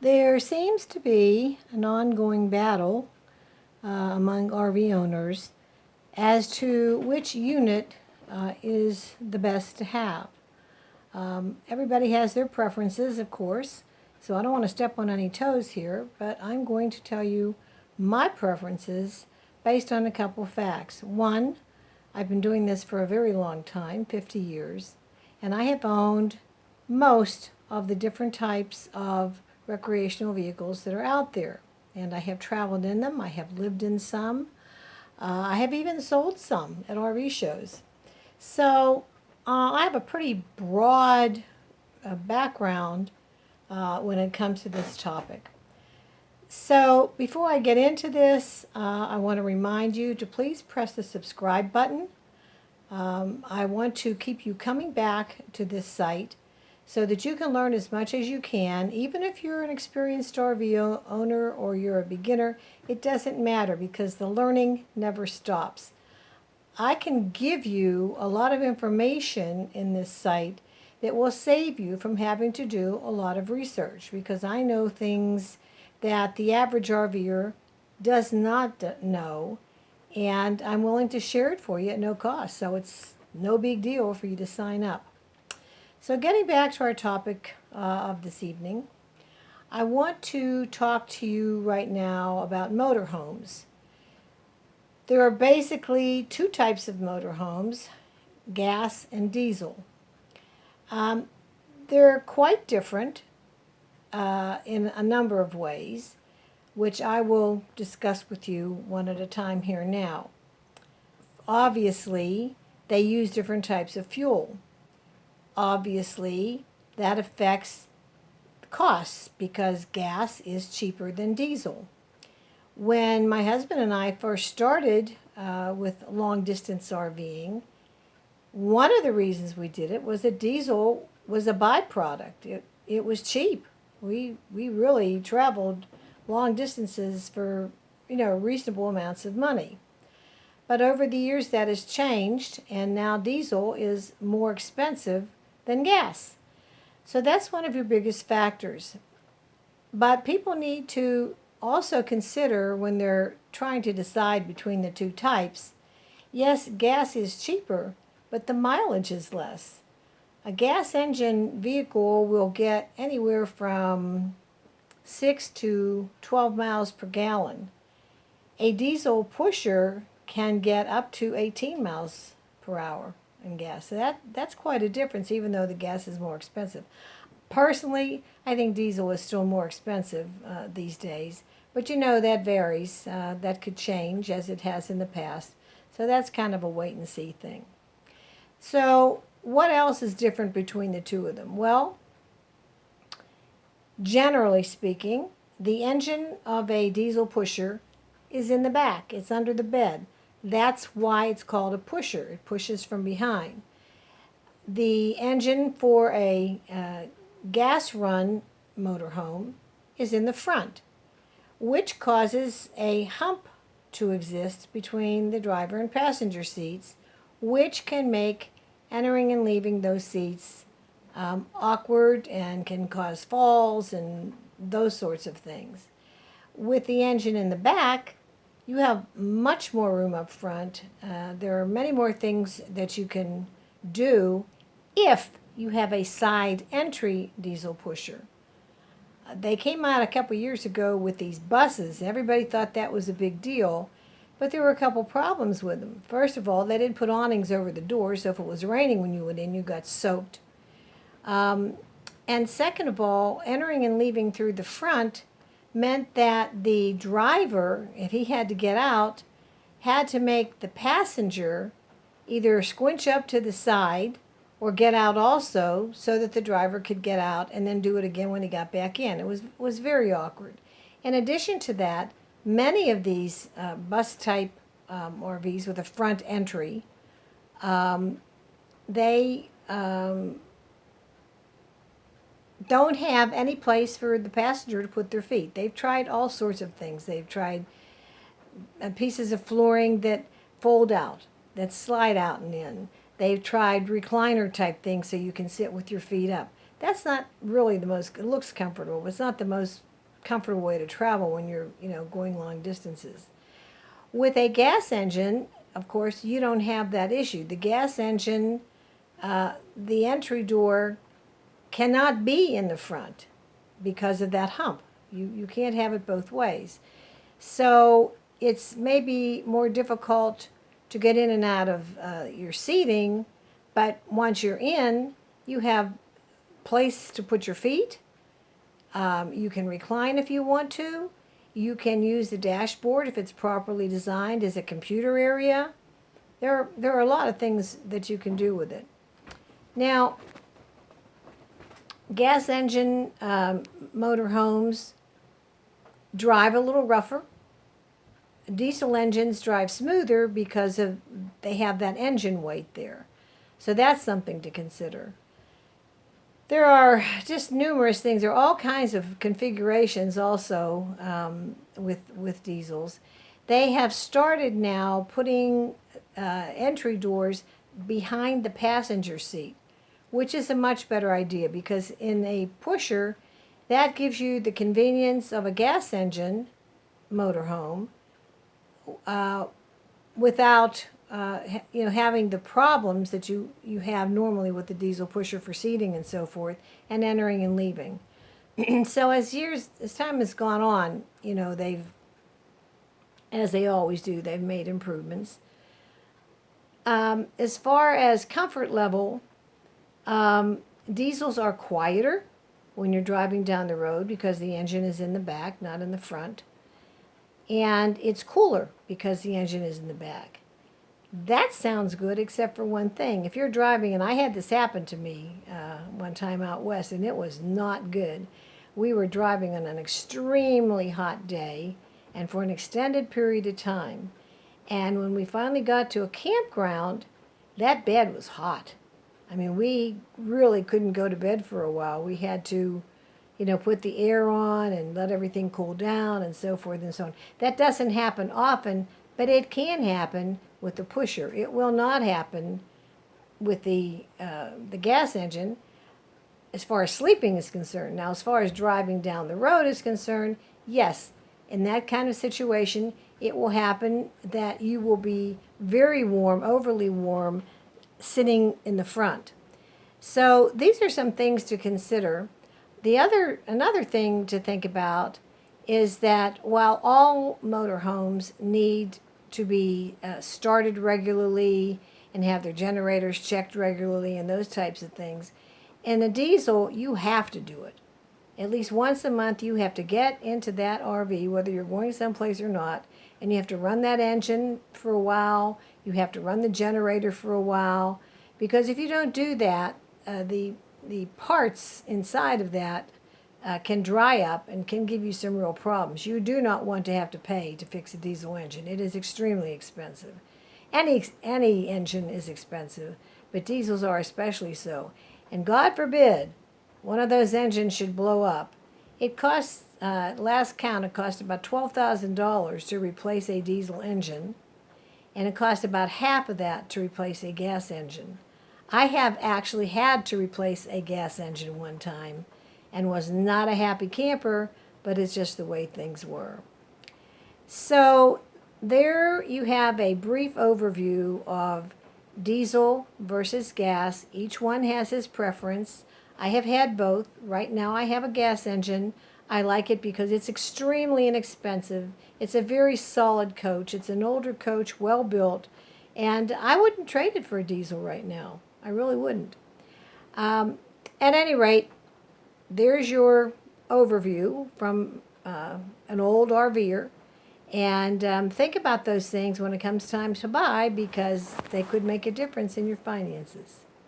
There seems to be an ongoing battle among RV owners as to which unit is the best to have. Everybody has their preferences, of course, so I don't want to step on any toes here, but I'm going to tell you my preferences based on a couple of facts. One, I've been doing this for a very long time, 50 years, and I have owned most of the different types of recreational vehicles that are out there. And I have traveled in them, I have lived in some, I have even sold some at RV shows. So I have a pretty broad background when it comes to this topic. So before I get into this, I want to remind you to please press the subscribe button. I want to keep you coming back to this site so that you can learn as much as you can. Even if you're an experienced RV owner or you're a beginner, it doesn't matter because the learning never stops. I can give you a lot of information in this site that will save you from having to do a lot of research because I know things that the average RVer does not know, and I'm willing to share it for you at no cost. So it's no big deal for you to sign up. So getting back to our topic of this evening, I want to talk to you right now about motorhomes. There are basically two types of motorhomes, gas and diesel. They're quite different in a number of ways, which I will discuss with you one at a time here now. Obviously, they use different types of fuel. Obviously, that affects costs because gas is cheaper than diesel. When my husband and I first started with long distance RVing, one of the reasons we did it was that diesel was a byproduct. It was cheap. We really traveled long distances for reasonable amounts of money. But over the years that has changed, and now diesel is more expensive than gas. So that's one of your biggest factors. But people need to also consider when they're trying to decide between the two types, yes, gas is cheaper, but the mileage is less. A gas engine vehicle will get anywhere from 6 to 12 miles per gallon. A diesel pusher can get up to 18 miles per hour in gas. So that's quite a difference, even though the gas is more expensive. Personally, I think diesel is still more expensive these days, but that varies. That could change as it has in the past. So that's kind of a wait and see thing. So what else is different between the two of them? Well, generally speaking, the engine of a diesel pusher is in the back. It's under the bed. That's why it's called a pusher. It pushes from behind. The engine for a gas run motorhome is in the front, which causes a hump to exist between the driver and passenger seats, which can make entering and leaving those seats awkward and can cause falls and those sorts of things. With the engine in the back, you have much more room up front. There are many more things that you can do if you have a side entry diesel pusher. They came out a couple years ago with these buses. Everybody thought that was a big deal, but there were a couple problems with them. First of all, they didn't put awnings over the doors, so if it was raining when you went in, you got soaked. And second of all, entering and leaving through the front meant that the driver, if he had to get out, had to make the passenger either squinch up to the side or get out also so that the driver could get out and then do it again when he got back in. It was very awkward. In addition to that, many of these bus type RVs with a front entry, they don't have any place for the passenger to put their feet. They've tried all sorts of things. They've tried pieces of flooring that fold out, that slide out and in. They've tried recliner type things so you can sit with your feet up. That's not really the most, it looks comfortable, but it's not the most comfortable way to travel when you're, going long distances. With a gas engine, of course, you don't have that issue. The gas engine, the entry door cannot be in the front because of that hump. You can't have it both ways. So it's maybe more difficult to get in and out of your seating, but once you're in, you have place to put your feet. You can recline if you want to. You can use the dashboard if it's properly designed as a computer area. There are a lot of things that you can do with it. Now, gas engine motorhomes drive a little rougher. Diesel engines drive smoother because they have that engine weight there. So that's something to consider. There are just numerous things. There are all kinds of configurations also with diesels. They have started now putting entry doors behind the passenger seat, which is a much better idea because in a pusher, that gives you the convenience of a gas engine motorhome without having the problems that you have normally with the diesel pusher for seating and so forth, and entering and leaving. So as time has gone on, they've, as they always do, they've made improvements. As far as comfort level, diesels are quieter when you're driving down the road because the engine is in the back, not in the front. And it's cooler because the engine is in the back. That sounds good, except for one thing. If you're driving, and I had this happen to me one time out west, and it was not good. We were driving on an extremely hot day and for an extended period of time. And when we finally got to a campground, that bed was hot. I mean, we really couldn't go to bed for a while. We had to put the air on and let everything cool down and so forth and so on. That doesn't happen often, but it can happen with the pusher. It will not happen with the gas engine as far as sleeping is concerned. Now, as far as driving down the road is concerned, yes, in that kind of situation, it will happen that you will be very warm, overly warm, sitting in the front. So these are some things to consider. Another thing to think about is that while all motorhomes need to be started regularly and have their generators checked regularly and those types of things, in a diesel, you have to do it. At least once a month, you have to get into that RV, whether you're going someplace or not, and you have to run that engine for a while. You have to run the generator for a while, because if you don't do that, the parts inside of that can dry up and can give you some real problems. You do not want to have to pay to fix a diesel engine. It is extremely expensive. Any engine is expensive, but diesels are especially so. And God forbid one of those engines should blow up. It costs, last count, it cost about $12,000 to replace a diesel engine, and it cost about half of that to replace a gas engine. I have actually had to replace a gas engine one time and was not a happy camper, but it's just the way things were. So there you have a brief overview of diesel versus gas. Each one has his preference. I have had both. Right now I have a gas engine. I like it because it's extremely inexpensive. It's a very solid coach. It's an older coach, well built, and I wouldn't trade it for a diesel right now. I really wouldn't. At any rate, there's your overview from an old RVer. And think about those things when it comes time to buy, because they could make a difference in your finances.